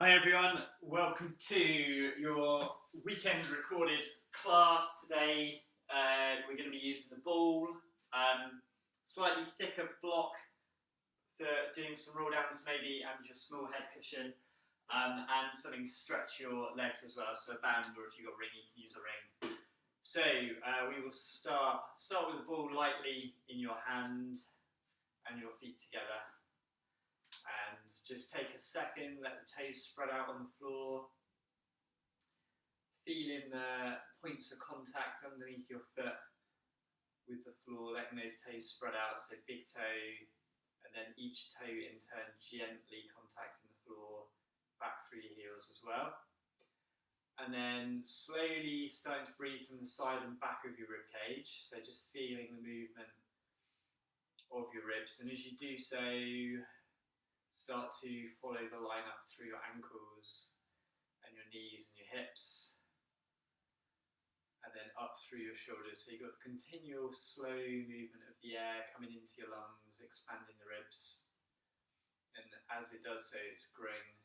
Hi everyone, welcome to your weekend recorded class today. We're going to be using the ball, slightly thicker block for doing some roll downs maybe, and your small head cushion, and something to stretch your legs as well, so a band, or if you've got a ring you can use a ring. So we will start with the ball lightly in your hand and your feet together. And just take a second, let the toes spread out on the floor. Feeling the points of contact underneath your foot with the floor, letting those toes spread out, so big toe, and then each toe in turn gently contacting the floor, back through your heels as well. And then slowly starting to breathe from the side and back of your rib cage, so just feeling the movement of your ribs. And as you do so, start to follow the line up through your ankles and your knees and your hips, and then up through your shoulders. So you've got the continual slow movement of the air coming into your lungs, expanding the ribs. And as it does so, it's growing,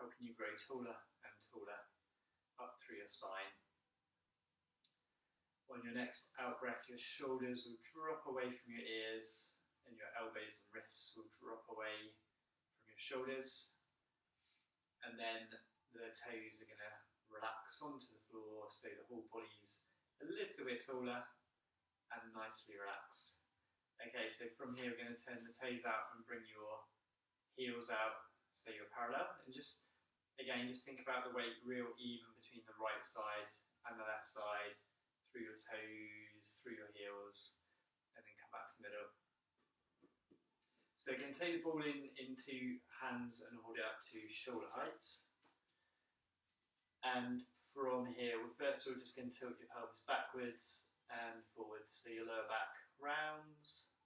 helping you grow taller and taller up through your spine. On your next out breath, your shoulders will drop away from your ears, and your elbows and wrists will drop away shoulders, and then the toes are going to relax onto the floor, so the whole body's a little bit taller and nicely relaxed. Okay, so from here we're going to turn the toes out and bring your heels out so you're parallel, and just think about the weight real even between the right side and the left side, through your toes, through your heels, and then come back to the middle. So again, take the ball into hands and hold it up to shoulder height. And from here, we're first of all just going to tilt your pelvis backwards and forwards. So your lower back rounds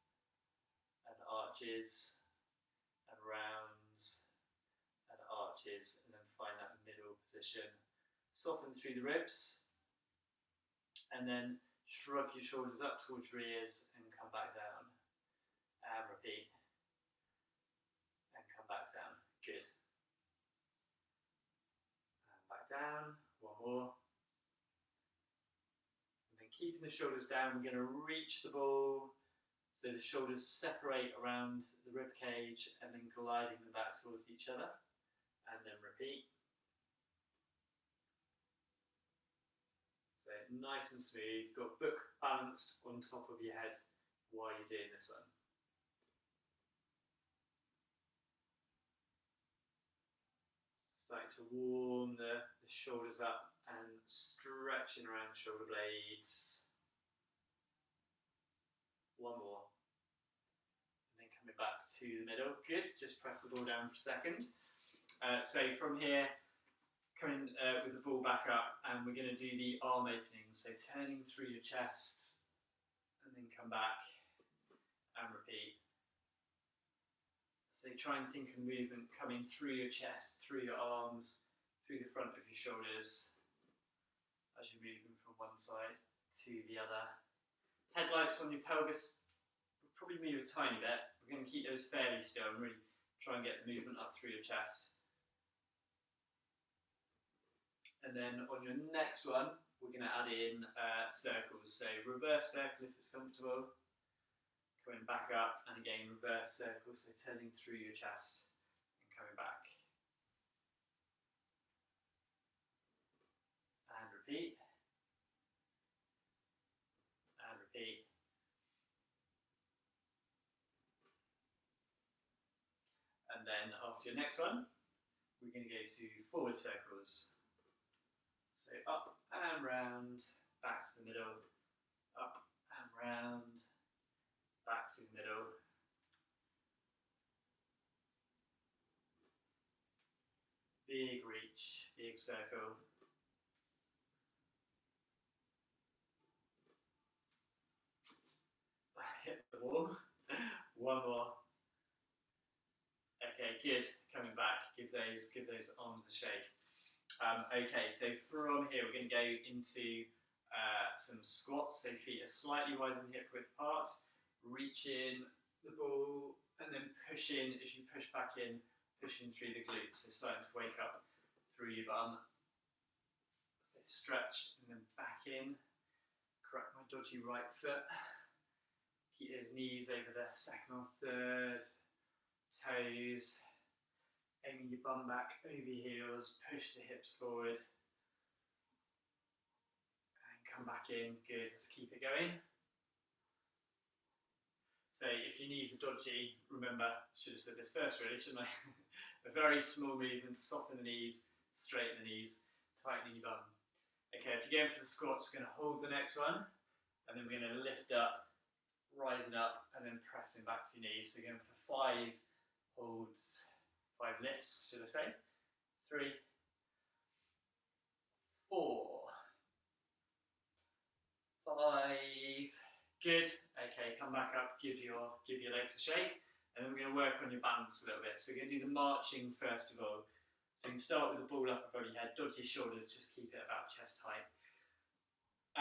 and arches and rounds and arches, and then find that middle position. Soften through the ribs, and then shrug your shoulders up towards your ears and come back down. And repeat. Back down, good. And back down, one more. And then keeping the shoulders down, we're going to reach the ball so the shoulders separate around the rib cage, and then gliding them back towards each other. And then repeat. So nice and smooth, you've got book balanced on top of your head while you're doing this one. Starting to warm the shoulders up and stretching around the shoulder blades. One more. And then coming back to the middle. Good, just press the ball down for a second. So from here, coming with the ball back up, and we're going to do the arm opening. So turning through your chest, and then come back and repeat. So try and think of movement coming through your chest, through your arms, through the front of your shoulders, as you're moving from one side to the other. Headlights on your pelvis will probably move a tiny bit. We're going to keep those fairly still and really try and get the movement up through your chest. And then on your next one, we're going to add in circles. So reverse circle if it's comfortable. Coming back up, and again reverse circle, so turning through your chest and coming back. And repeat. And repeat. And then after your next one, we're going to go to forward circles. So up and round, back to the middle, up and round, back to the middle. Big reach, big circle. Hit the wall. One more. Okay, good. Coming back. Give those arms a shake. Okay, so from here we're going to go into some squats. So feet are slightly wider than hip width apart. Reach in the ball and then push in as you push back in, pushing through the glutes. So starting to wake up through your bum. So stretch and then back in. Correct my dodgy right foot. Keep those knees over the second or third toes. Aiming your bum back over your heels. Push the hips forward. And come back in. Good. Let's keep it going. So if your knees are dodgy, remember, should have said this first really, shouldn't I? A very small movement, soften the knees, straighten the knees, tightening your bum. Okay, if you're going for the squats, we're going to hold the next one, and then we're going to lift up, rising up, and then pressing back to your knees. So going for 5 holds, 5 lifts, should I say? 3, 4, 5. Good. Okay, come back up, give your legs a shake, and then we're going to work on your balance a little bit. So we're going to do the marching first of all. So you can start with the ball up above your head, dodge your shoulders, just keep it about chest height.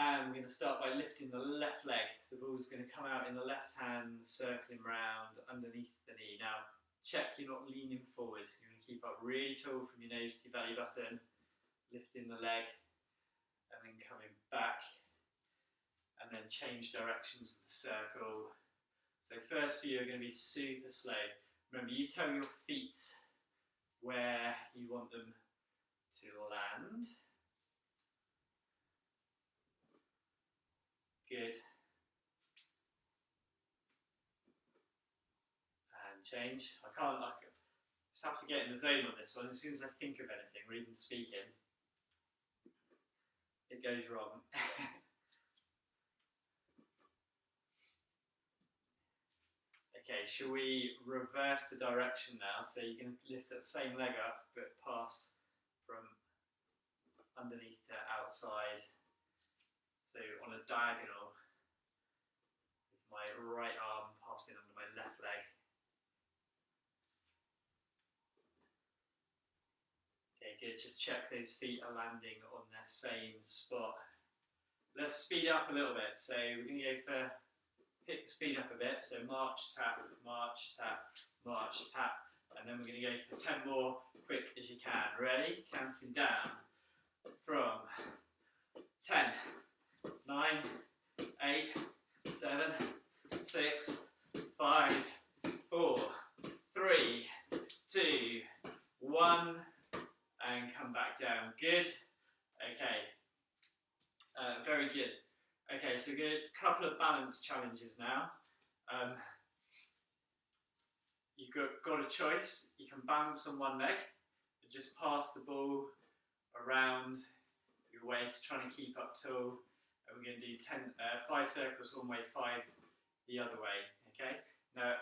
And we're going to start by lifting the left leg. The ball's going to come out in the left hand, circling round underneath the knee. Now, check you're not leaning forward. You're going to keep up really tall from your nose to your belly button, lifting the leg, and then coming back. And then change directions of the circle. So first you're going to be super slow. Remember, you tell your feet where you want them to land. Good. And change. I just have to get in the zone on this one. As soon as I think of anything, or even speaking, it goes wrong. Okay, shall we reverse the direction now? So you can lift that same leg up, but pass from underneath to outside. So on a diagonal, with my right arm passing under my left leg. Okay, good. Just check those feet are landing on their same spot. Let's speed it up a little bit. So we're going to go for pick the speed up a bit, so march, tap, march, tap, march, tap, and then we're going to go for 10 more, quick as you can. Ready? Counting down from 10, 9, 8, 7, 6, 5, 4, 3, 2, 1, and come back down. Good. Okay. Very good. Okay, so we're going to do a couple of balance challenges now. You've got a choice. You can balance on one leg and just pass the ball around your waist, trying to keep up tall. And we're going to do 5 circles one way, 5 the other way. Okay. Now,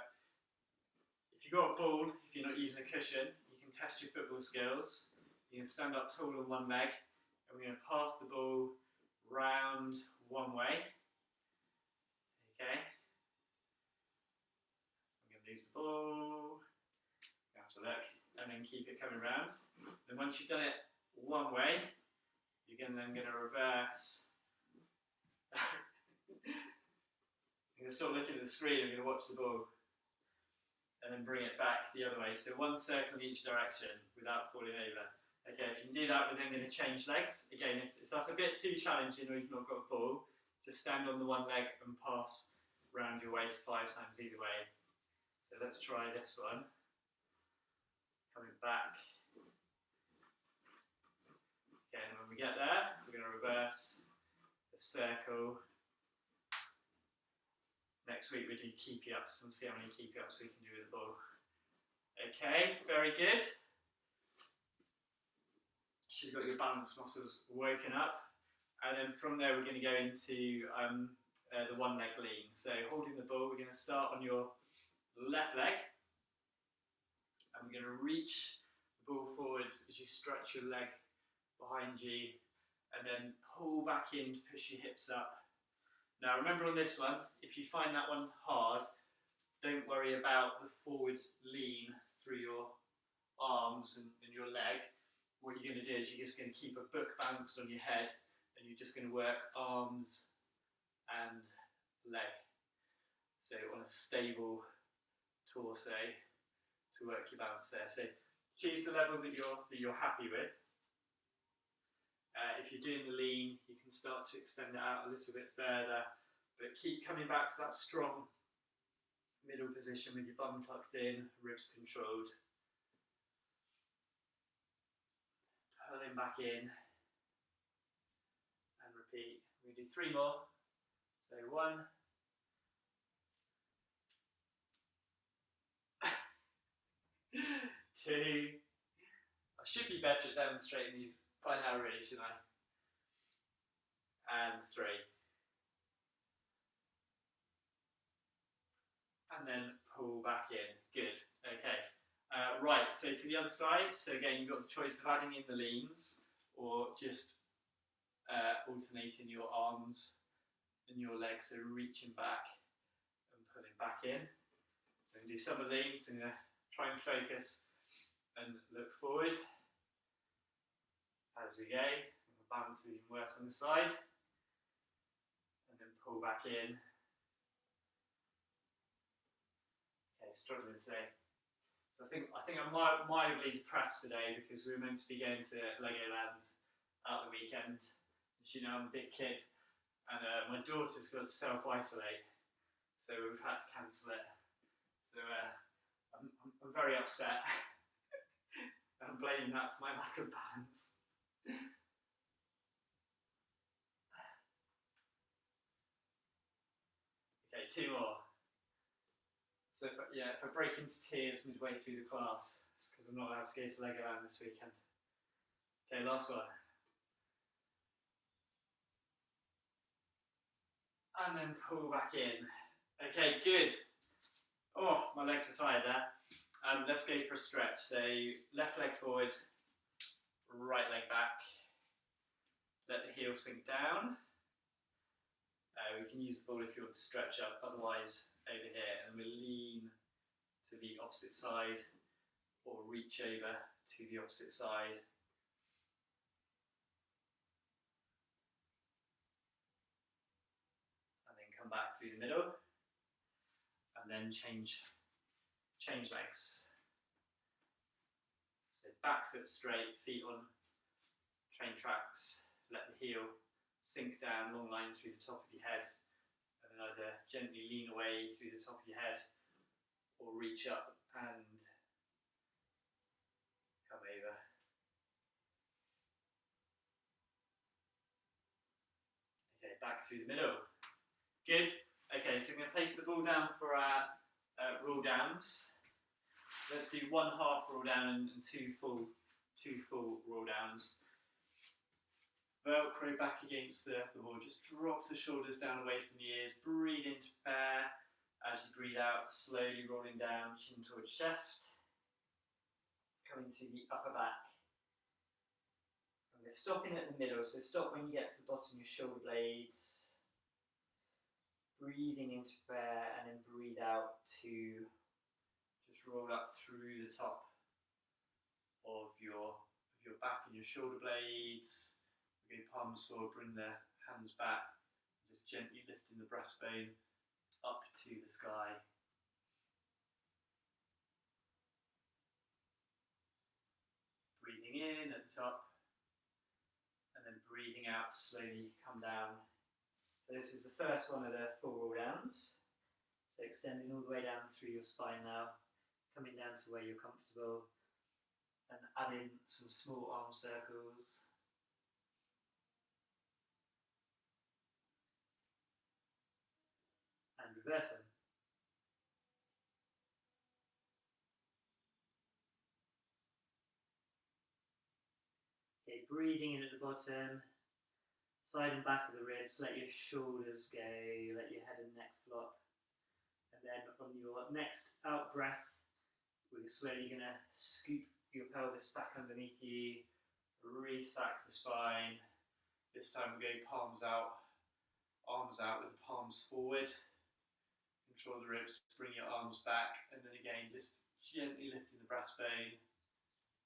if you've got a ball, if you're not using a cushion, you can test your football skills. You can stand up tall on one leg, and we're going to pass the ball round one way. Okay. I'm going to lose the ball. You have to look, and then keep it coming round. Then once you've done it one way, you're then going to reverse. You're going to stop looking at the screen. I'm going to watch the ball, and then bring it back the other way. So 1 circle in each direction without falling over. Okay, if you can do that, we're then going to change legs. Again, if that's a bit too challenging or you've not got a ball, just stand on the one leg and pass round your waist 5 times either way. So let's try this one. Coming back. Okay, and when we get there, we're going to reverse the circle. Next week we do keepy ups and see how many keepy ups we can do with the ball. Okay, very good. So you've got your balance muscles woken up, and then from there we're going to go into the one leg lean. So holding the ball, we're going to start on your left leg, and we're going to reach the ball forwards as you stretch your leg behind you, and then pull back in to push your hips up. Now remember on this one, if you find that one hard, don't worry about the forward lean through your arms and your leg. What you're going to do is you're just going to keep a book balanced on your head, and you're just going to work arms and leg. So on a stable torso to work your balance there. So choose the level that you're happy with. If you're doing the lean, you can start to extend it out a little bit further, but keep coming back to that strong middle position with your bum tucked in, ribs controlled. Pulling back in and repeat. We do 3 more. So 1, 2. I should be better at demonstrating these by now, really, shouldn't I? And 3. And then pull back in. Good. Okay. Right, so to the other side. So again, you've got the choice of adding in the leans or just alternating your arms and your legs, so reaching back and pulling back in. So I'm going to do some of the leans. I'm going to try and focus and look forward as we go. The balance is even worse on the side. And then pull back in. Okay, struggling today. So I think I'm mildly depressed today because we were meant to be going to Legoland at the weekend. As you know, I'm a big kid, and my daughter's got to self-isolate, so we've had to cancel it. So I'm very upset. I'm blaming that for my lack of balance. Okay, 2 more. So if I break into tears midway through the class, it's because I'm not allowed to go to Legoland this weekend. Okay, last one. And then pull back in. Okay, good. Oh, my legs are tired there. Let's go for a stretch. So left leg forward, right leg back. Let the heel sink down. We can use the ball if you want to stretch up, otherwise over here, and we lean to the opposite side or reach over to the opposite side. And then come back through the middle, and then change legs. So back foot straight, feet on train tracks, let the heel sink down, long line through the top of your head, and then either gently lean away through the top of your head or reach up and come over. Okay, back through the middle. Good. Okay, so I'm going to place the ball down for our roll downs. Let's do 1 half roll down and 2 full roll downs. Velcro back against the wall. Just drop the shoulders down away from the ears. Breathe into bear. As you breathe out, slowly rolling down, chin towards chest. Coming to the upper back. And we're stopping at the middle, so stop when you get to the bottom of your shoulder blades. Breathing into bear and then breathe out to just roll up through the top of your back and your shoulder blades. Go palms forward, bring the hands back, just gently lifting the breastbone up to the sky. Breathing in at the top, and then breathing out, slowly come down. So this is the first one of the 4 roll downs. So extending all the way down through your spine now, coming down to where you're comfortable, and adding some small arm circles. And reverse them. Okay, breathing in at the bottom, side and back of the ribs, let your shoulders go, let your head and neck flop. And then on your next out breath, we're slowly going to scoop your pelvis back underneath you, re-stack the spine. This time we go palms out, arms out with the palms forward. Control the ribs, bring your arms back, and then again just gently lifting the breastbone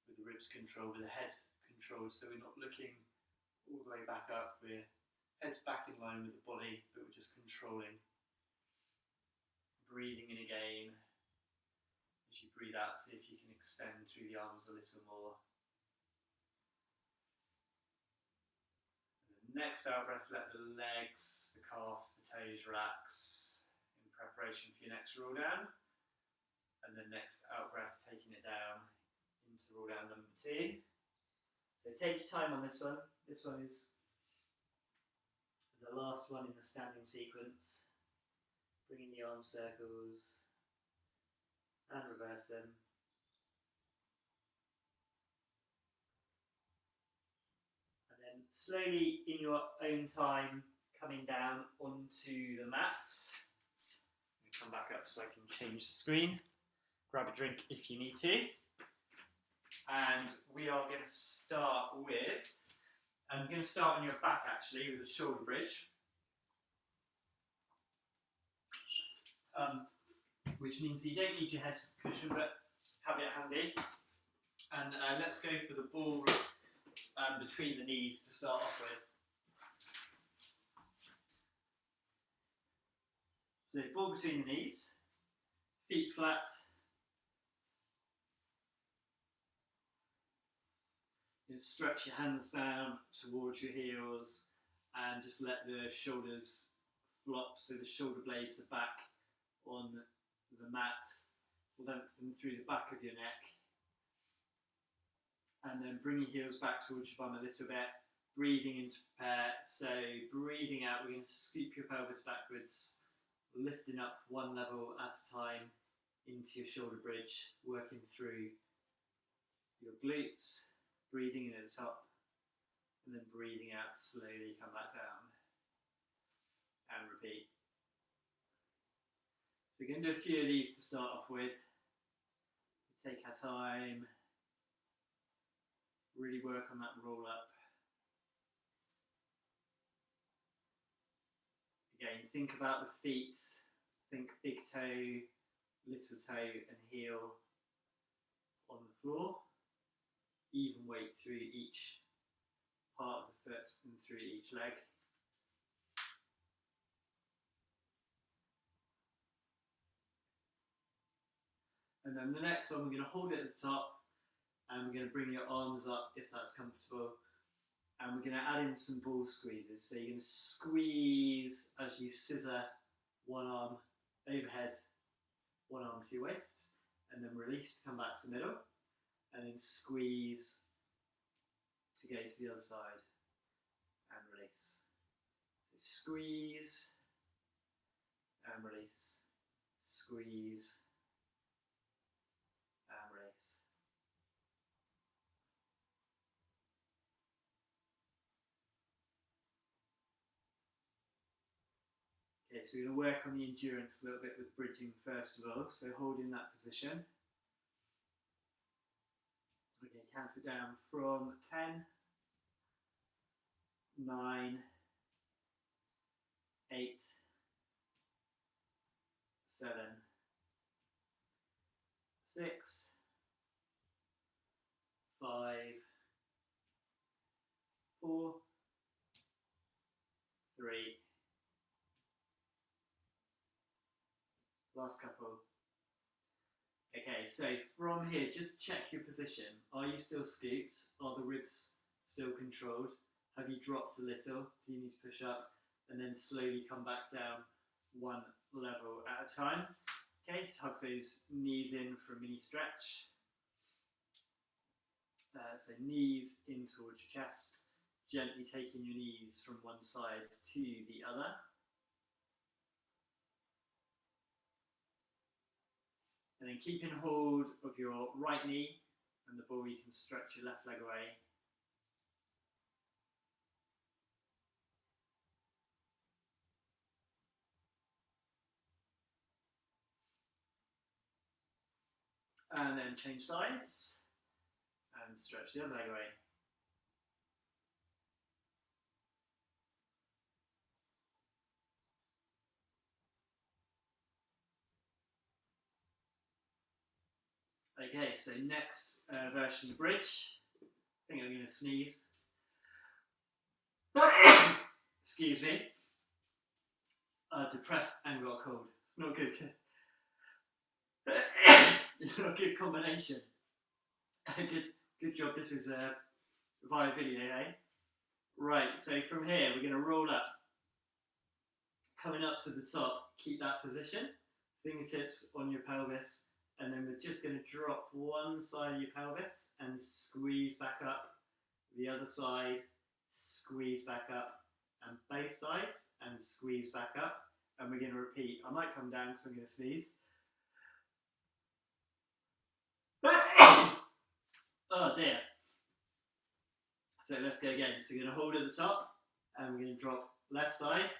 with the ribs controlled, with the head controlled, so we're not looking all the way back up, we're heads back in line with the body, but we're just controlling. Breathing in again. As you breathe out, see if you can extend through the arms a little more. Next out breath, let the legs, the calves, the toes relax in preparation for your next roll down. And then next out breath, taking it down into roll down number 2. So take your time on this one. This one is the last one in the standing sequence. Bringing the arm circles and reverse them. And then slowly, in your own time, coming down onto the mat. Let me come back up so I can change the screen. Grab a drink if you need to. And we are going to start with, I'm going to start on your back actually with a shoulder bridge. Which means you don't need your head cushion, but have it handy. And let's go for the ball between the knees to start off with. So ball between the knees, feet flat. You stretch your hands down towards your heels and just let the shoulders flop so the shoulder blades are back on the mat. Lengthen through the back of your neck. And then bring your heels back towards your bum a little bit. Breathing in to prepare. So breathing out, we're going to scoop your pelvis backwards, lifting up one level at a time into your shoulder bridge, working through your glutes. Breathing in at the top, and then breathing out slowly, come back down, and repeat. So we're going to do a few of these to start off with. Take our time, really work on that roll up. Again, think about the feet, think big toe, little toe and heel on the floor. Even weight through each part of the foot and through each leg. And then the next one, we're going to hold it at the top and we're going to bring your arms up if that's comfortable. And we're going to add in some ball squeezes. So you're going to squeeze as you scissor one arm overhead, one arm to your waist, and then release to come back to the middle. And then squeeze to go to the other side and release. So squeeze and release, squeeze and release. Okay, so we're going to work on the endurance a little bit with bridging first of all, so holding that position. Okay, count it down from 10, 9, 8, 7, 6, 5, 4, 3, last couple. Okay, so from here, just check your position. Are you still scooped? Are the ribs still controlled? Have you dropped a little? Do you need to push up? And then slowly come back down one level at a time. Okay, just hug those knees in for a mini stretch. So knees in towards your chest, gently taking your knees from one side to the other. And then keeping hold of your right knee and the ball, you can stretch your left leg away. And then change sides and stretch the other leg away. Okay, so next version of bridge. I think I'm going to sneeze. Excuse me. Depressed and got a cold. It's not good. It's not a good combination. Good job. This is via video, eh? Right, so from here we're going to roll up, coming up to the top, keep that position, fingertips on your pelvis, and then we're just going to drop one side of your pelvis and squeeze back up, the other side, squeeze back up, and both sides, and squeeze back up, and we're going to repeat. I might come down because I'm going to sneeze. Oh dear. So let's go again. So you're going to hold at the top, and we're going to drop left side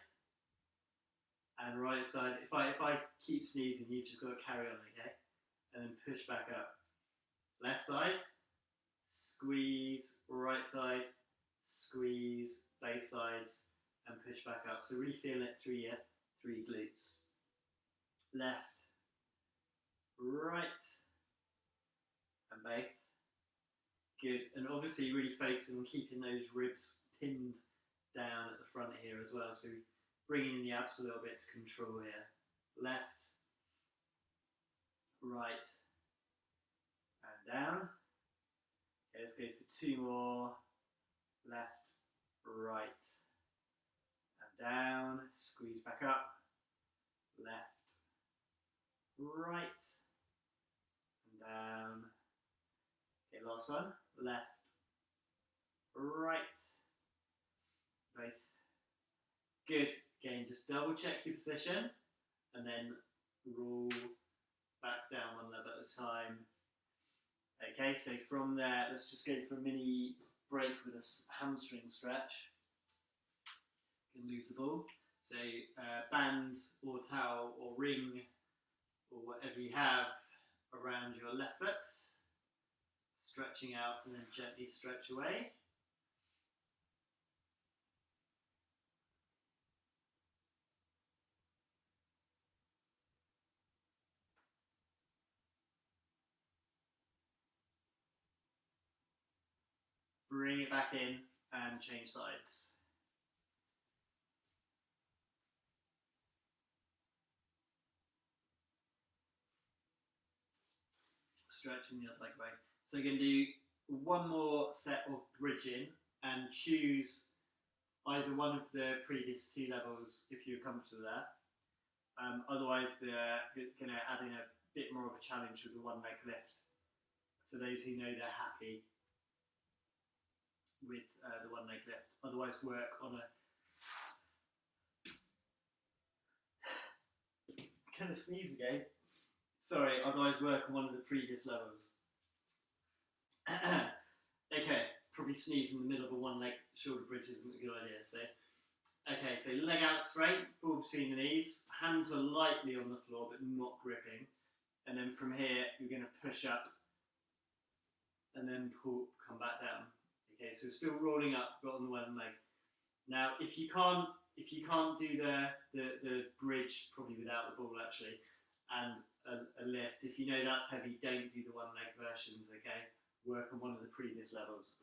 and right side. If I keep sneezing, you've just got to carry on, okay? And then push back up. Left side, squeeze, right side, squeeze, both sides, and push back up. So really feel it through your three glutes. Left, right, and both. Good, and obviously really focusing on keeping those ribs pinned down at the front here as well. So bringing in the abs a little bit to control here. Left, right, and down. Okay, let's go for two more. Left, right, and down. Squeeze back up. Left, right, and down. Okay, last one. Left, right, both. Good. Again, just double check your position and then roll back down one level at a time. Okay, so from there, let's just go for a mini break with a hamstring stretch. You can lose the ball. So band or towel or ring or whatever you have around your left foot. Stretching out and then gently stretch away. Bring it back in and change sides. Stretching the other leg away. So you're going to do one more set of bridging and choose either one of the previous two levels if you're comfortable there. Otherwise, they're going to add in a bit more of a challenge with the one leg lift for those who know they're happy with the one leg lift. Otherwise, work on a kind of sneeze again. Sorry, otherwise work on one of the previous levels. Okay, probably sneeze in the middle of a one leg shoulder bridge isn't a good idea. So, okay, so leg out straight, ball between the knees, hands are lightly on the floor but not gripping. And then from here, you're going to push up and then pull, come back down. Okay, so still rolling up, but on the one leg. Now, if you can't do the bridge, probably without the ball actually, and a lift, if you know that's heavy, don't do the one leg versions, okay? Work on one of the previous levels.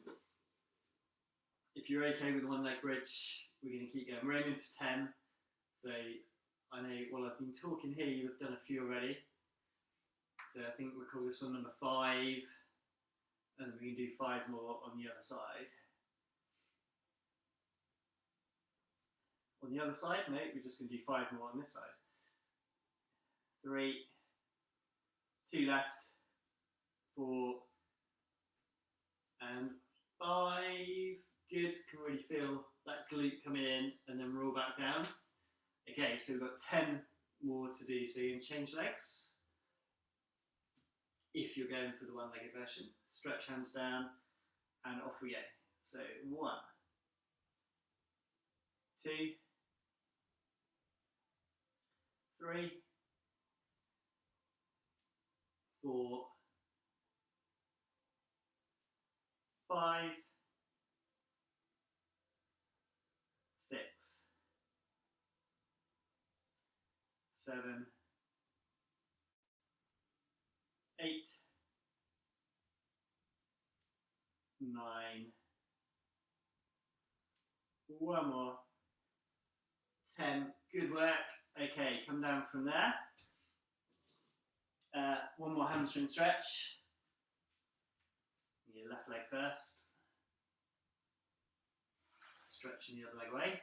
If you're okay with the one leg bridge, we're going to keep going. We're aiming for 10. So I know while I've been talking here, you've done a few already. So I think we'll call this one number 5. And then we can do 5 more on the other side. On the other side, no, we're just going to do 5 more on this side. 3, 2 left, 4, and 5. Good, can really feel that glute coming in and then roll back down. Okay, so we've got 10 more to do, so you can change legs. If you're going for the one-legged version, stretch hands down and off we go. So 1, 2, 3, 4, 5, 6, 7, 8, 9, one more, 10, good work. Okay, come down from there. One more hamstring stretch. Your left leg first. stretching the other leg away.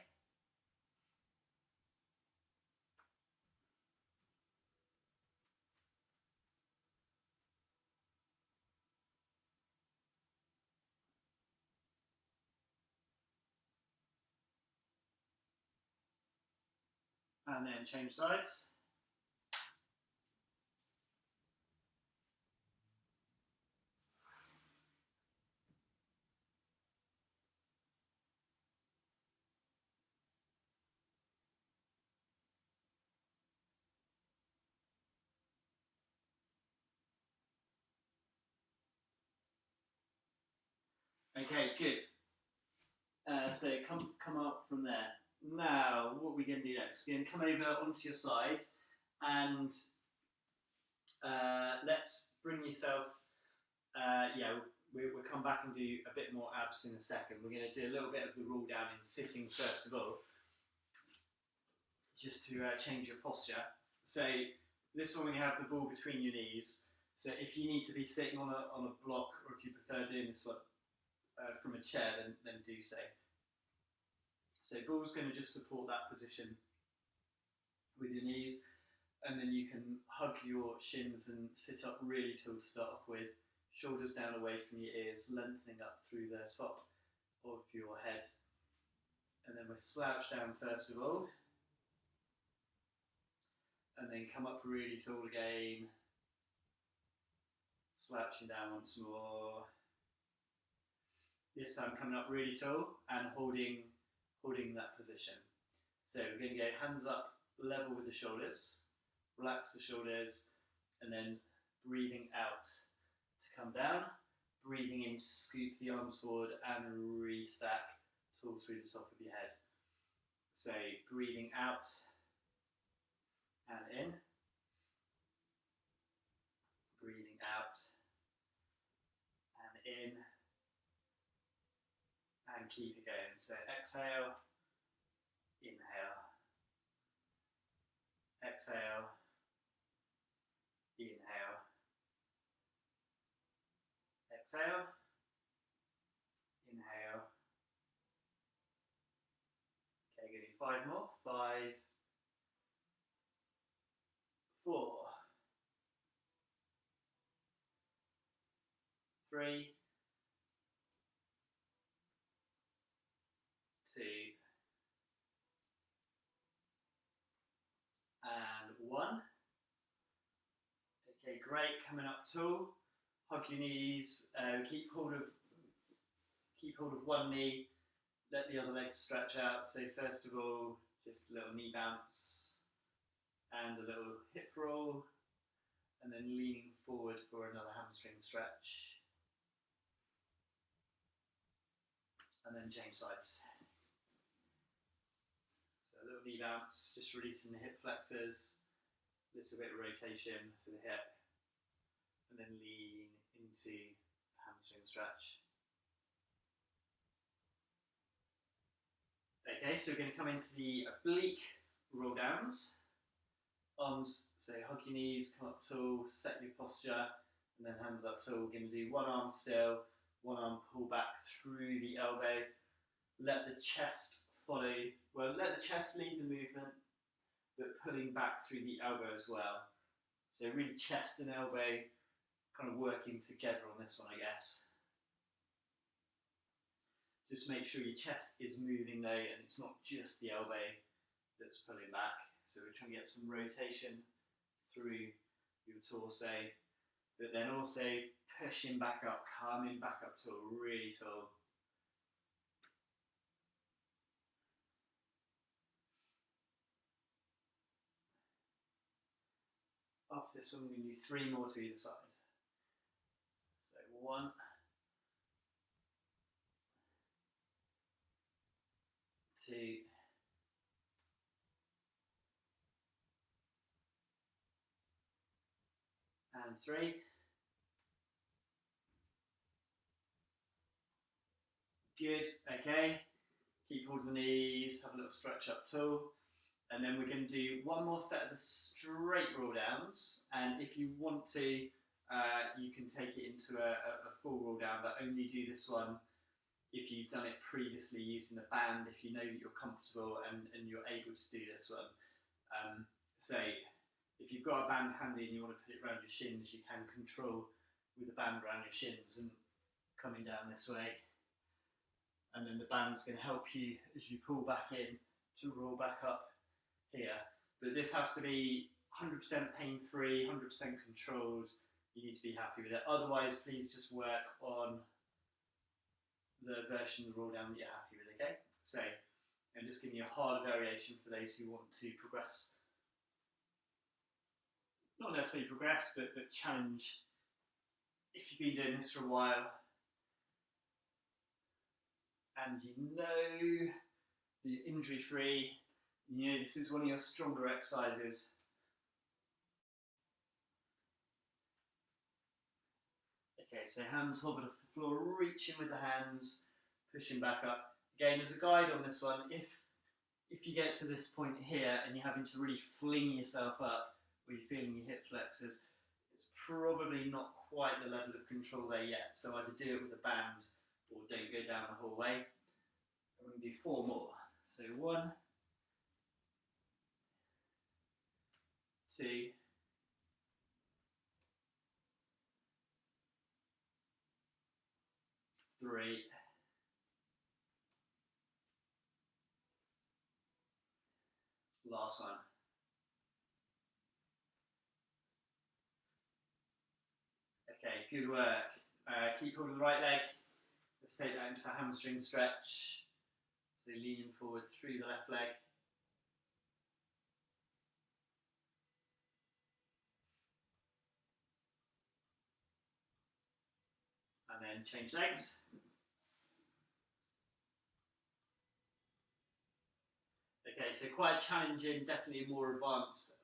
And then change sides. Okay, good. So come up from there. Now, what we're going to do next, we're going to come over onto your side and let's bring yourself, we'll come back and do a bit more abs in a second. We're going to do a little bit of the roll down in sitting first of all, just to change your posture. So this one, we have the ball between your knees. So if you need to be sitting on a block, or if you prefer doing this one from a chair, then do so. So ball's going to just support that position with your knees, and then you can hug your shins and sit up really tall to start off with, shoulders down away from your ears, lengthening up through the top of your head. And then we'll slouch down first of all, and then come up really tall again, slouching down once more. This time coming up really tall and holding that position. So we're going to go hands up, level with the shoulders, relax the shoulders, and then breathing out to come down, breathing in, scoop the arms forward and restack tall through the top of your head. So breathing out and in, breathing out and in, and keep it going. So exhale, inhale, exhale, inhale, exhale, inhale. Okay, give me 5 more. 5, 4, 3, 2, and 1. Okay, great. Coming up tall. Hug your knees. Keep hold of one knee. Let the other leg stretch out. So first of all, just a little knee bounce and a little hip roll, and then leaning forward for another hamstring stretch. And then change sides. So a little knee bounce, just releasing the hip flexors, a little bit of rotation for the hip, and then lean into hamstring stretch. Okay, so we're going to come into the oblique roll downs. Arms, so hug your knees, come up tall, set your posture, and then hands up tall. We're going to do one arm still, one arm pull back through the elbow. Let the chest follow, well, let the chest lead the movement, but pulling back through the elbow as well. So really chest and elbow kind of working together on this one, I guess. Just make sure your chest is moving though, and it's not just the elbow that's pulling back. So we're trying to get some rotation through your torso, but then also pushing back up, coming back up to a really tall. After this one, we're going to do 3 more to either side. So 1, 2, and 3. Good, okay. Keep holding the knees, have a little stretch up tall. And then we're going to do 1 more set of the straight roll downs. And if you want to, you can take it into a full roll down, but only do this one if you've done it previously using the band, if you know that you're comfortable and you're able to do this one. So if you've got a band handy and you want to put it around your shins, you can control with the band around your shins and coming down this way. And then the band's going to help you as you pull back in to roll back up here. But this has to be 100% pain-free, 100% controlled. You need to be happy with it. Otherwise, please just work on the version of the roll down that you're happy with, okay? So I'm just giving you a harder variation for those who want to progress. Not necessarily progress, but challenge. If you've been doing this for a while and you know that you're injury-free, you know this is one of your stronger exercises. Okay, so hands hovered off the floor, reaching with the hands, pushing back up. Again, as a guide on this one, if you get to this point here and you're having to really fling yourself up, or you're feeling your hip flexors, it's probably not quite the level of control there yet. So either do it with a band or don't go down the whole way. I'm going to do 4 more. So 1, 2, 3, 4. Last one. Okay, good work. Keep holding the right leg. Let's take that into a hamstring stretch. So leaning forward through the left leg. And then change legs. Okay, so quite challenging, definitely more advanced,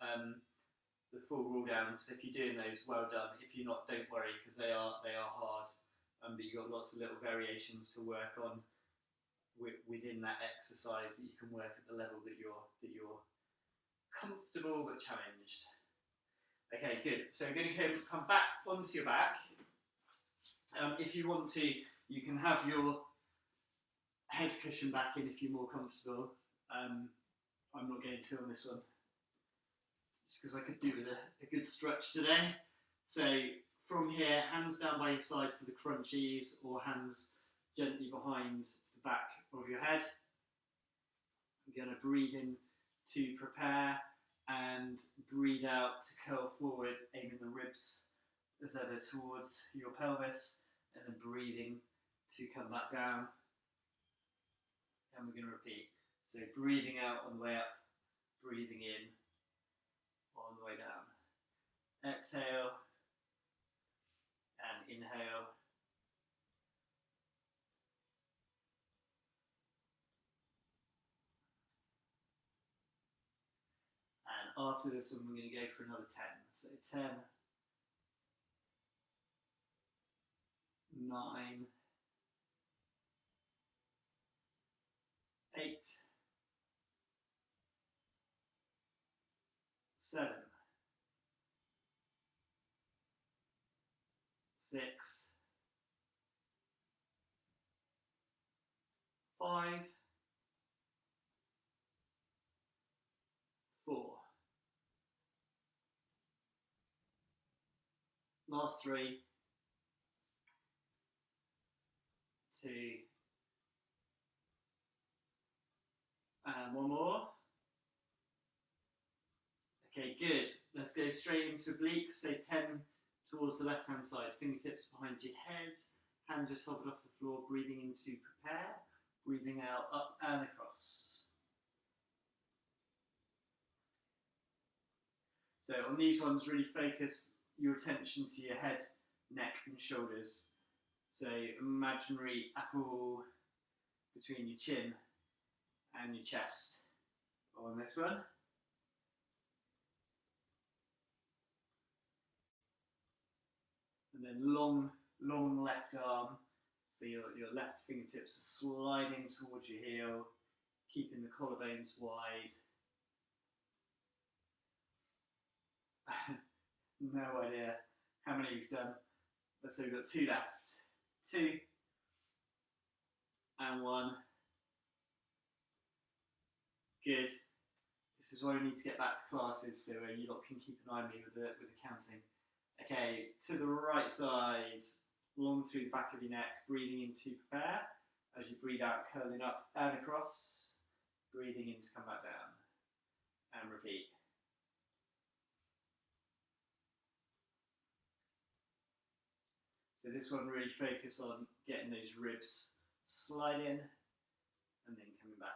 the full roll downs. So if you're doing those, well done. If you're not, don't worry, because they are hard. But you've got lots of little variations to work on within that exercise that you can work at the level that you're comfortable but challenged. Okay, good. So I'm going to come back onto your back. If you want to, you can have your head cushion back in if you're more comfortable. I'm not going to on this one, just because I could do with a good stretch today. So from here, hands down by your side for the crunchies, or hands gently behind the back of your head. I'm going to breathe in to prepare and breathe out to curl forward, aiming the ribs as ever towards your pelvis, and then breathing to come back down. And we're going to repeat. So breathing out on the way up, breathing in on the way down. Exhale and inhale. And after this one, we're going to go for another 10. So 10, 9, 8, 7, 6, 5, 4. Last 3, 2, and 1 more. Okay, good. Let's go straight into obliques. So 10 towards the left-hand side, fingertips behind your head, hand just hovered off the floor, breathing in to prepare, breathing out, up and across. So on these ones, really focus your attention to your head, neck and shoulders. So imaginary apple between your chin and your chest on this one. And then long left arm. So your left fingertips are sliding towards your heel, keeping the collarbones wide. No idea how many you've done. So we've got 2 left. 2, and 1. Good. This is why we need to get back to classes, so you lot can keep an eye on me with the counting. Okay, to the right side, long through the back of your neck, breathing in to prepare. As you breathe out, curling up and across, breathing in to come back down, and repeat. So this one, really focus on getting those ribs sliding and then coming back.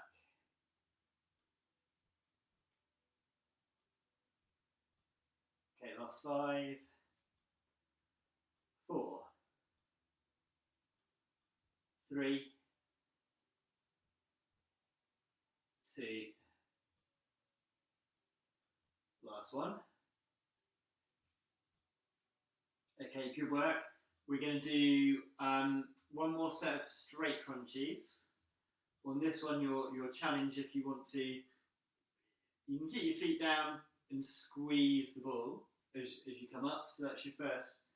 Okay, last 5, 4, 3, 2, last 1. Okay, good work. We're going to do one more set of straight crunchies. On this one, your challenge, if you want to, you can keep your feet down and squeeze the ball as you come up. So that's your first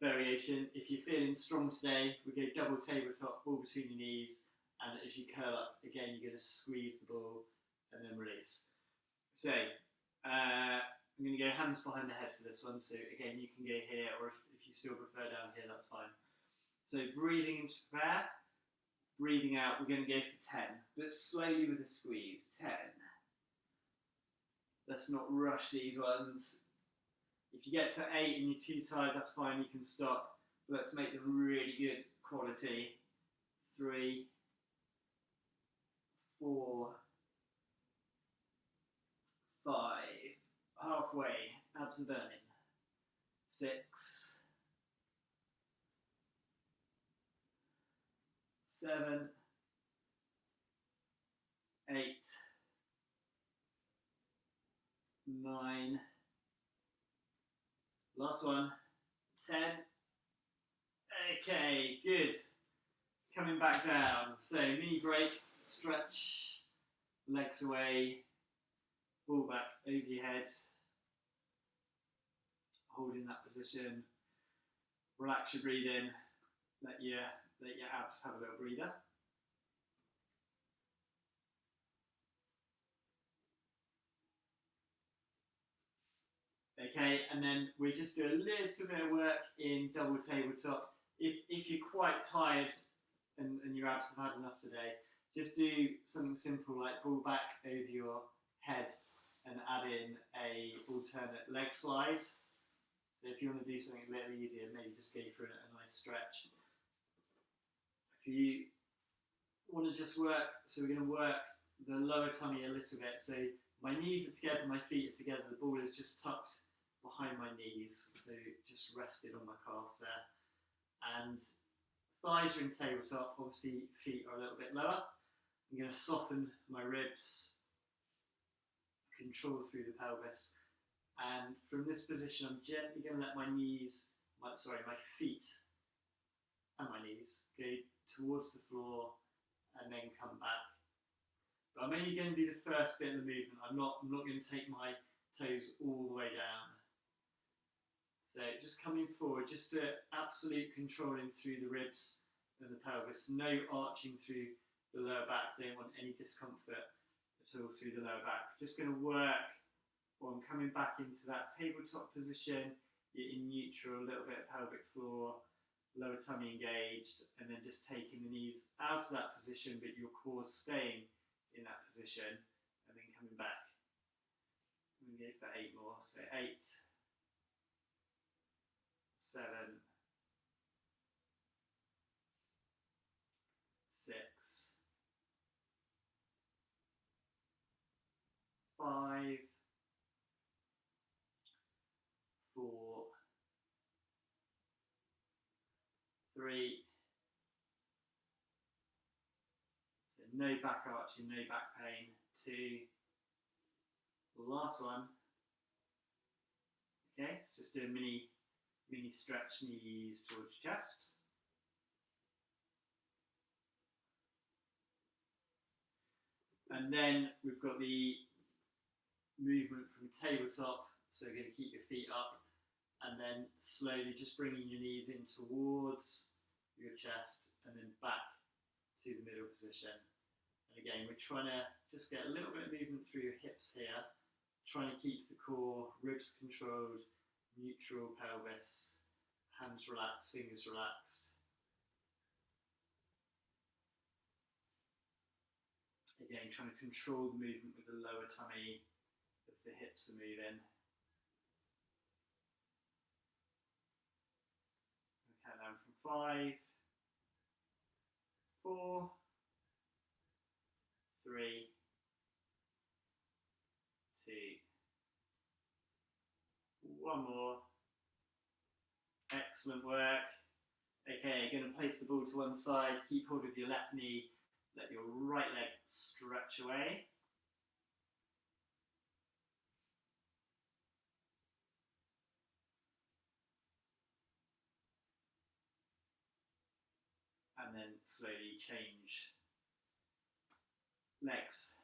variation. If you're feeling strong today, we go double tabletop, ball between your knees, and as you curl up, again, you're going to squeeze the ball and then release. So, I'm going to go hands behind the head for this one. So again, you can go here, or if you still prefer down here, that's fine. So breathing in to prepare, breathing out, we're going to go for 10, but slowly with a squeeze. 10. Let's not rush these ones. If you get to 8 and you're too tired, that's fine, you can stop. But let's make them really good quality. 3, 4, 5, halfway, abs are burning. 6, 7, 8, 9, last one, 10. Okay, good. Coming back down. So mini break, stretch, legs away, ball back over your head, holding that position. Relax your breathing. Let your abs have a little breather. Okay, and then we just do a little bit of work in double tabletop. If you're quite tired and your abs have had enough today, just do something simple like ball back over your head and add in a alternate leg slide. So if you want to do something a little easier, maybe just go for a nice stretch. If you want to just work, so we're going to work the lower tummy a little bit. So my knees are together, my feet are together, the ball is just tucked behind my knees, so just rested on my calves there. And thighs are in tabletop, obviously feet are a little bit lower. I'm going to soften my ribs, control through the pelvis. And from this position, I'm gently going to let my feet and my knees go towards the floor and then come back. But I'm only going to do the first bit of the movement. I'm not going to take my toes all the way down. So just coming forward, just to absolute controlling through the ribs and the pelvis. No arching through the lower back. Don't want any discomfort at all through the lower back. Just going to work on coming back into that tabletop position. You're in neutral, a little bit of pelvic floor, lower tummy engaged, and then just taking the knees out of that position, but your core staying in that position, and then coming back. I'm going to go for 8 more. So 8, 7, 6, 5, 4, 3. So no back arching, no back pain. 2. Last one. Okay, so just do a mini stretch, knees towards your chest. And then we've got the movement from tabletop. So you're going to keep your feet up and then slowly just bringing your knees in towards your chest and then back to the middle position. And again, we're trying to just get a little bit of movement through your hips here, trying to keep the core, ribs controlled, neutral pelvis, hands relaxed, fingers relaxed. Again, trying to control the movement with the lower tummy as the hips are moving. Count down from 5, 4, 3, 2, 1 more. Excellent work. Okay, going to place the ball to one side, keep hold of your left knee, let your right leg stretch away. And then slowly change legs.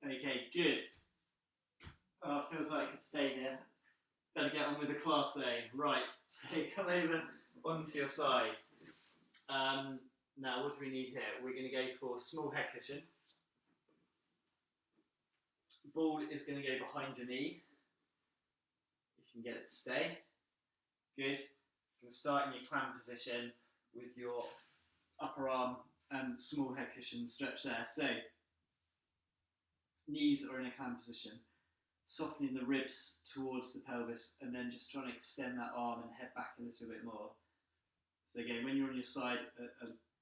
Okay, good. Oh, it feels like I could stay here. Better get on with the class though. Right, so come over onto your side. Now, what do we need here? We're going to go for small head cushion. Ball is going to go behind your knee. If you can get it to stay. Good. You're going to start in your clam position with your upper arm and small head cushion stretch there. So, knees are in a clam position. Softening the ribs towards the pelvis and then just trying to extend that arm and head back a little bit more. So again, when you're on your side,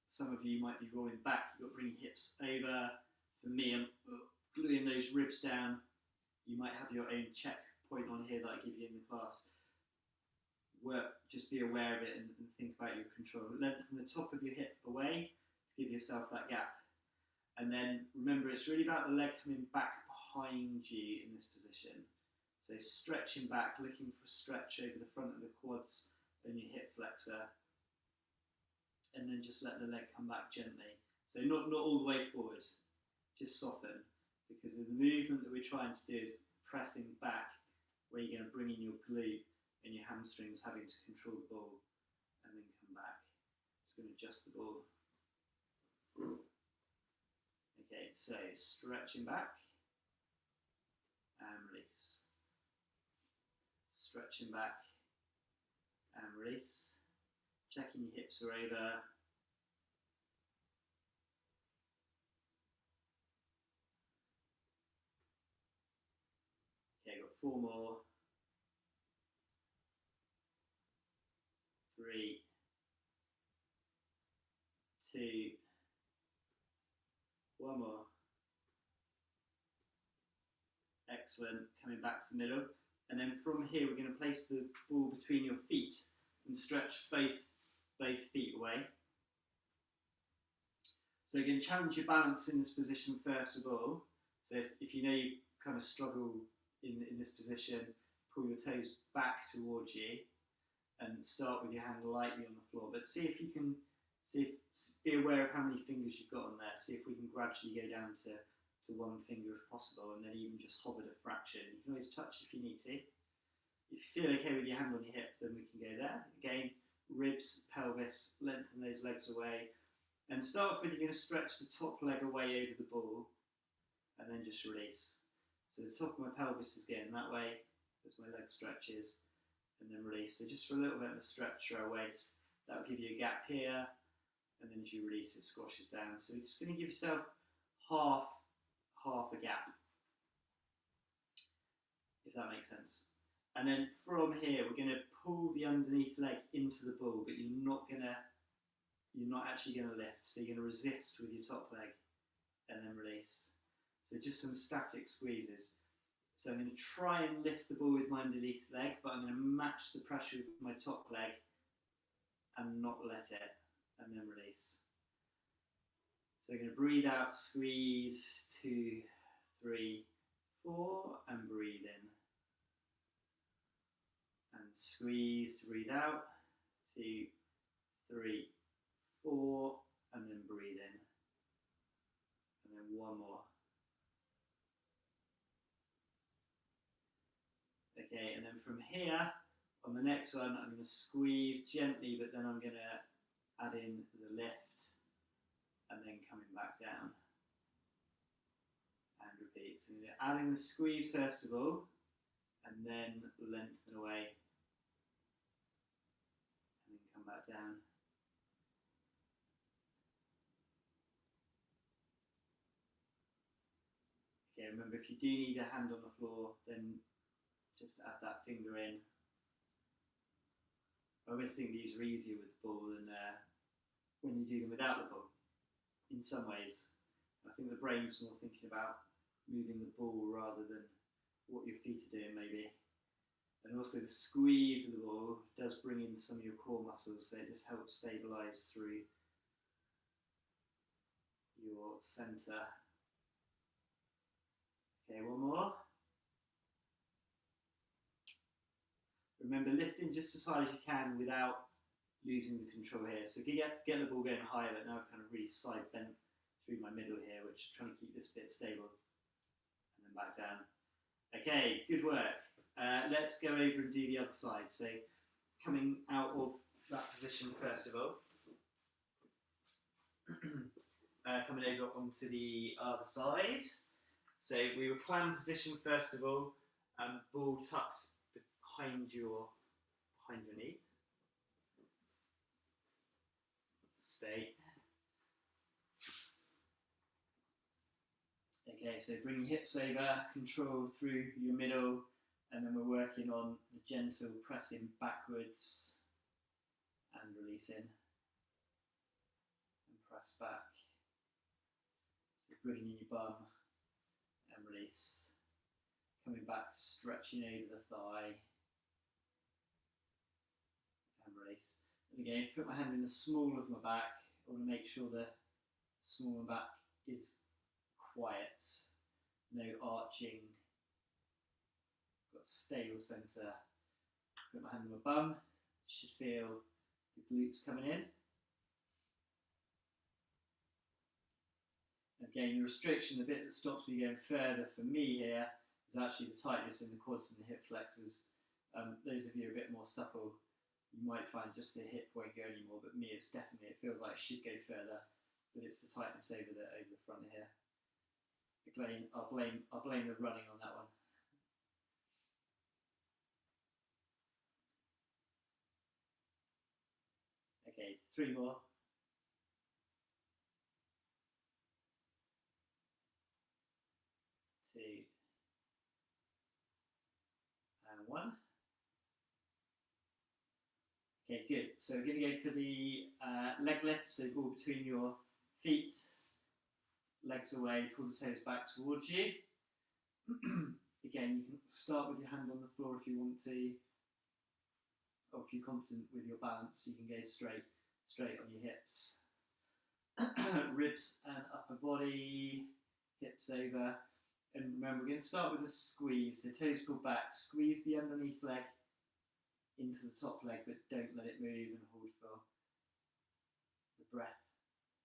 some of you might be rolling back. You've got to bring your hips over. For me, I'm gluing those ribs down. You might have your own check point on here that I give you in the class. Just be aware of it and think about your control. Lengthen the top of your hip away to give yourself that gap. And then remember, it's really about the leg coming back behind you in this position. So stretching back, looking for stretch over the front of the quads and your hip flexor. And then just let the leg come back gently. So not all the way forward, just soften. Because the movement that we're trying to do is pressing back, where you're going to bring in your glute and your hamstrings having to control the ball. And then come back. Just going to adjust the ball. Okay, so stretching back and release. Stretching back and release. Checking your hips are over. Okay, got 4 more. 3, 2, 1 more. Excellent. Coming back to the middle. And then from here, we're going to place the ball between your feet and stretch both feet away. So again, challenge your balance in this position first of all. So if you know you kind of struggle in this position, pull your toes back towards you and start with your hand lightly on the floor. But see if you can, be aware of how many fingers you've got on there. See if we can gradually go down to 1 finger if possible, and then even just hover a fraction. You can always touch if you need to. If you feel okay with your hand on your hip, then we can go there. Again, ribs, pelvis, lengthen those legs away. And start off with, you're going to stretch the top leg away over the ball, and then just release. So the top of my pelvis is getting that way as my leg stretches, and then release. So just for a little bit of a stretch through our waist, that will give you a gap here, and then as you release, it squashes down. So just going to give yourself half a gap, if that makes sense. And then from here, we're going to pull the underneath leg into the ball, but you're not actually going to lift. So you're going to resist with your top leg and then release. So just some static squeezes. So I'm going to try and lift the ball with my underneath leg, but I'm going to match the pressure with my top leg and not let it, and then release. So I'm going to breathe out, squeeze, 2, 3, 4, and breathe in. And squeeze to breathe out, 2, 3, 4, and then breathe in. one more. Okay, and then from here, on the next one, I'm going to squeeze gently, but then I'm going to add in the lift, and then coming back down. And repeat. So you're adding the squeeze first of all, and then lengthen away, and then come back down. Okay, remember if you do need a hand on the floor, then just add that finger in. I always think these are easier with the ball than when you do them without the ball, in some ways. I think the brain's more thinking about moving the ball rather than what your feet are doing maybe. And also the squeeze of the ball does bring in some of your core muscles, so it just helps stabilise through your centre. Okay, one more. Remember, lifting just as hard as you can without losing the control here. So get the ball going higher, but now I've kind of really side bent through my middle here, which is trying to keep this bit stable. And then back down. Okay, good work. Let's go over and do the other side. So coming out of that position first of all. Coming over onto the other side. So we were clam position first of all, ball tucked behind your knee. Stay. Okay, so bring your hips over, control through your middle, and then we're working on the gentle pressing backwards and releasing, and press back. So bringing in your bum and release. Coming back, stretching over the thigh and release. And again, if I put my hand in the small of my back, I want to make sure the small of my back is quiet, no arching, got a stable centre. Put my hand on my bum, should feel the glutes coming in. Again, the restriction, the bit that stops me going further for me here, is actually the tightness in the quads and the hip flexors. Those of you a bit more supple, you might find just the hip won't go anymore, but me, it's definitely, it feels like it should go further, but it's the tightness over the front here. Again, I'll blame the running on that one. Okay, 3 more. 2 and 1. Okay, good. So we're going to go for the leg lift, so ball between your feet, legs away, pull the toes back towards you. Again, you can start with your hand on the floor if you want to, or if you're confident with your balance, you can go straight on your hips. Ribs and upper body, hips over. And remember, we're going to start with a squeeze, so toes pull back, squeeze the underneath leg into the top leg, but don't let it move, and hold for the breath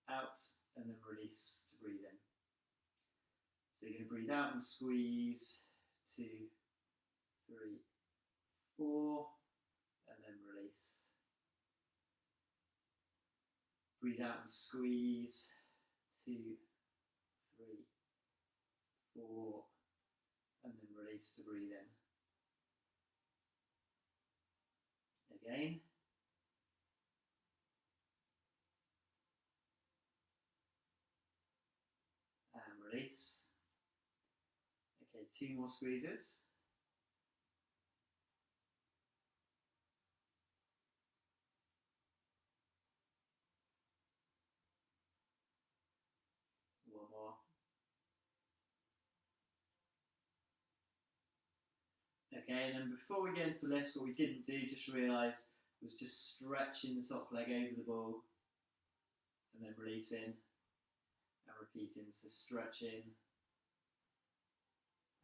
out, and then release to breathe in. So you're going to breathe out and squeeze, 2, 3, 4, and then release. Breathe out and squeeze, 2, 3, 4, and then release to breathe in. Again. And release. Okay, 2 more squeezes. One more. Okay, and then before we get into the lifts, what we didn't do, just realised, was just stretching the top leg over the ball, and then releasing, and repeating. So stretching,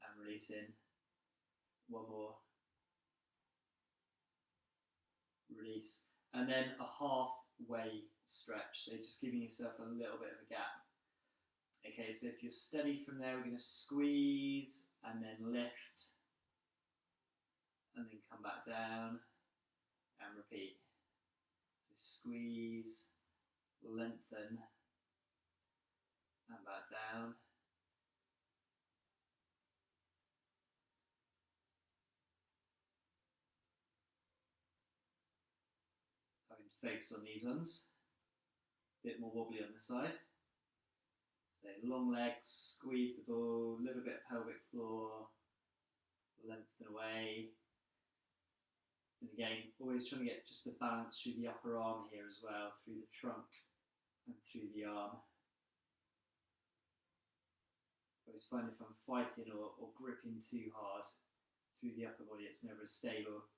and releasing. One more. Release. And then a halfway stretch, so just giving yourself a little bit of a gap. Okay, so if you're steady from there, we're going to squeeze and then lift and then come back down and repeat. So squeeze, lengthen and back down. I'm going to focus on these ones. A bit more wobbly on this side. So long legs, squeeze the ball, a little bit of pelvic floor, lengthen away. And again, always trying to get just the balance through the upper arm here as well, through the trunk and through the arm. I always find if I'm fighting or gripping too hard through the upper body, it's never as stable.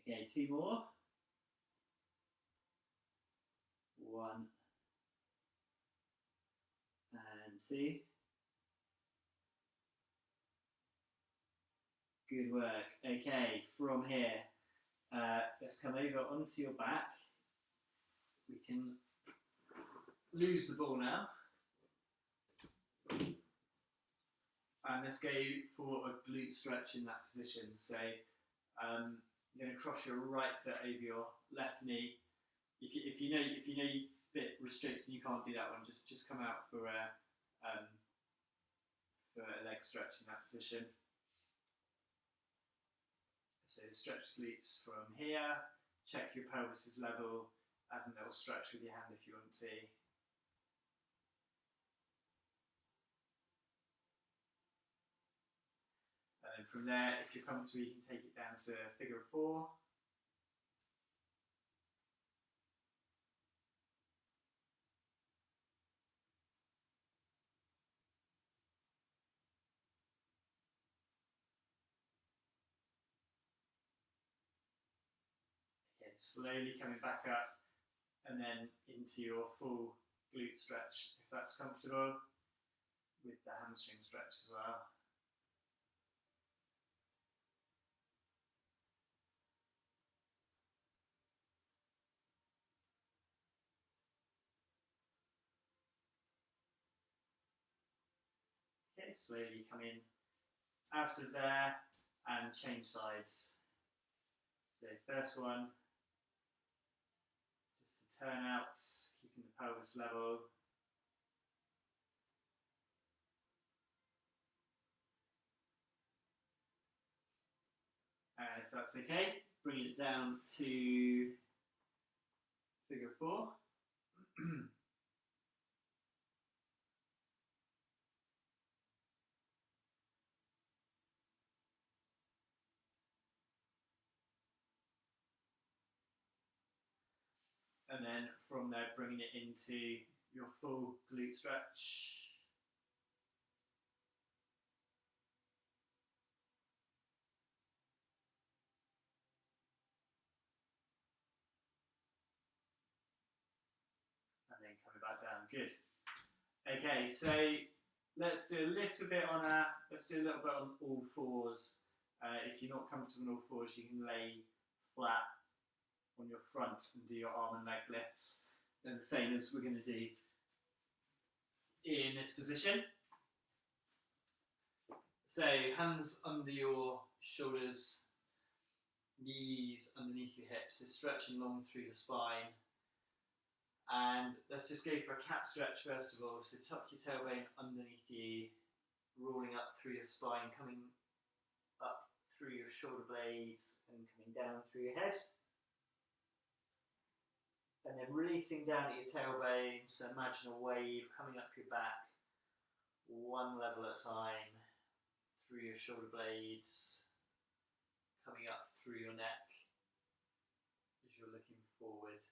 Okay, 2 more. 1 and 2. Good work. Okay, from here, let's come over onto your back. We can lose the ball now. And let's go for a glute stretch in that position. So you're going to cross your right foot over your left knee. If you know you're a bit restricted, you can't do that one. Just come out for a leg stretch in that position. So stretch glutes from here. Check your pelvis is level. Add a little stretch with your hand if you want to. And then from there, if you're comfortable, you can take it down to figure 4. Okay, slowly coming back up and then into your full glute stretch, if that's comfortable, with the hamstring stretch as well. Okay, slowly come in out of there and change sides. So first one, just the turn out, keeping the pelvis level. And if that's okay, bring it down to figure 4. And then from there, bringing it into your full glute stretch. And then coming back down, good. Okay, so let's do a little bit on all fours. If you're not comfortable on all fours, you can lay flat on your front and do your arm and leg lifts. And the same as we're going to do in this position. So hands under your shoulders, knees underneath your hips, so stretching long through the spine. And let's just go for a cat stretch first of all. So tuck your tailbone underneath you, rolling up through your spine, coming up through your shoulder blades and coming down through your head. And then releasing down at your tailbone, so imagine a wave coming up your back, one level at a time, through your shoulder blades, coming up through your neck as you're looking forward.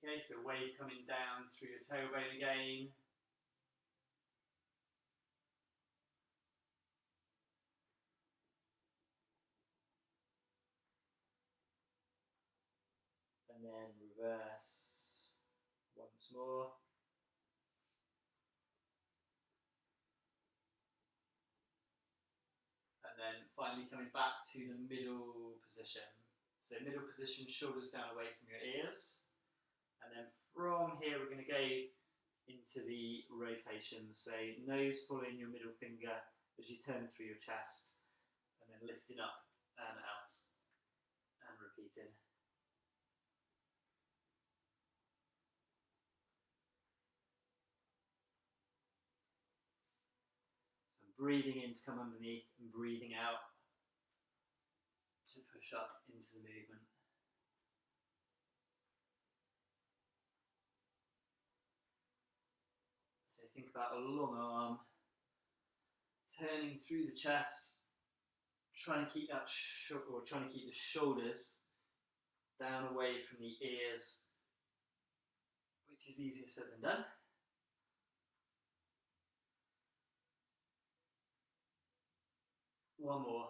Okay, so wave coming down through your tailbone again. And then reverse once more. then finally coming back to the middle position. So middle position, shoulders down away from your ears. And then from here, we're going to go into the rotation. So nose following your middle finger as you turn through your chest, and then lifting up and out and repeating. So I'm breathing in to come underneath and breathing out to push up into the movement. So think about a long arm, turning through the chest, trying to keep that trying to keep the shoulders down away from the ears, which is easier said than done. One more.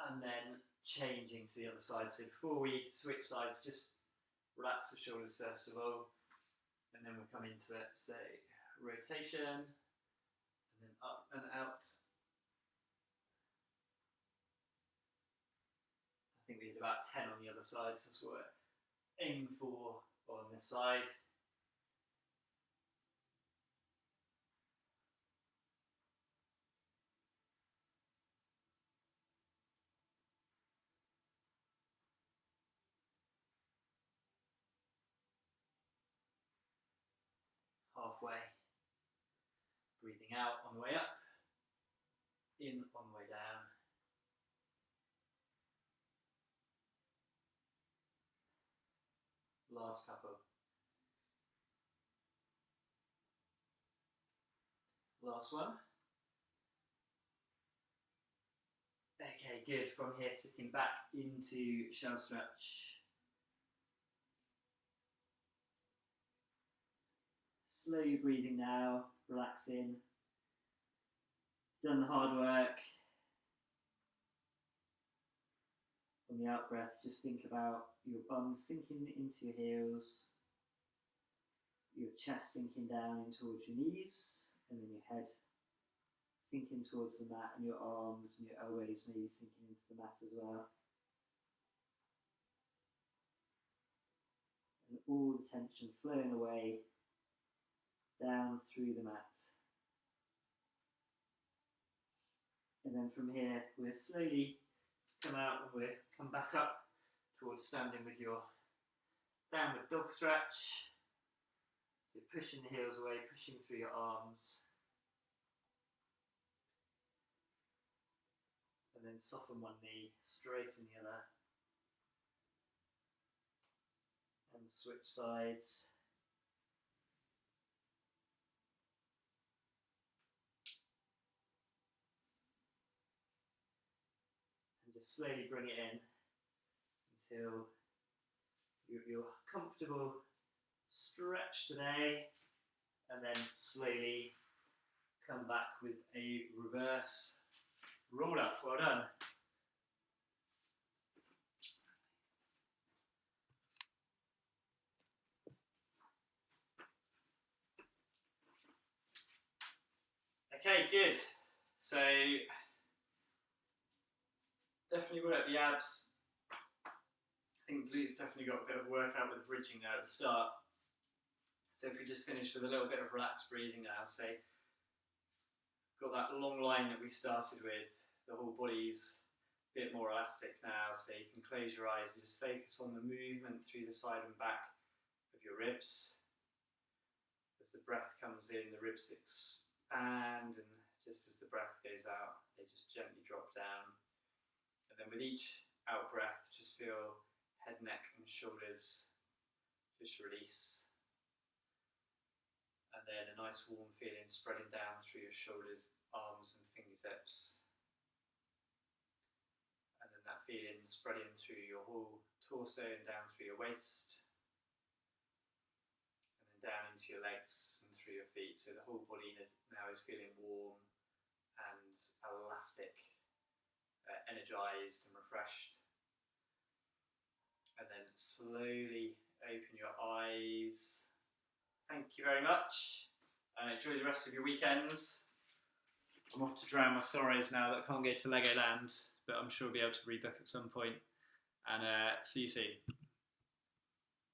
And then changing to the other side. So before we switch sides, just relax the shoulders first of all, and then we'll come into it. So rotation, and then up and out. I think we did about 10 on the other side, so that's what we're aiming for on this side. Halfway. Breathing out on the way up, in on the way down. Last couple. Last one. Okay, good. From here, sitting back into shell stretch. Slowly breathing now, relaxing. Done the hard work. On the out breath, just think about your bum sinking into your heels, your chest sinking down in towards your knees, and then your head sinking towards the mat, and your arms and your elbows maybe sinking into the mat as well. And all the tension flowing away down through the mat. And then from here, we'll slowly come out and we'll come back up towards standing with your downward dog stretch. So pushing the heels away, pushing through your arms. And then soften one knee, straighten the other. And switch sides. And just slowly bring it in until you're comfortable stretch today, and then slowly come back with a reverse roll up. Well done. Okay, good. So definitely work the abs. I think glutes definitely got a bit of workout with the bridging there at the start. So if we just finish with a little bit of relaxed breathing now, so got that long line that we started with, the whole body's a bit more elastic now, so you can close your eyes and just focus on the movement through the side and back of your ribs. As the breath comes in, the ribs expand, and just as the breath goes out, they just gently drop down. And then with each out breath, just feel head, neck and shoulders just release. And then a nice warm feeling spreading down through your shoulders, arms and fingertips. And then that feeling spreading through your whole torso and down through your waist. And then down into your legs and through your feet. So the whole body now is feeling warm and elastic, energized and refreshed. And then slowly open your eyes. Thank you very much. Enjoy the rest of your weekends. I'm off to drown my sorrows now that I can't go to Legoland, but I'm sure I'll be able to rebook at some point. And see you soon.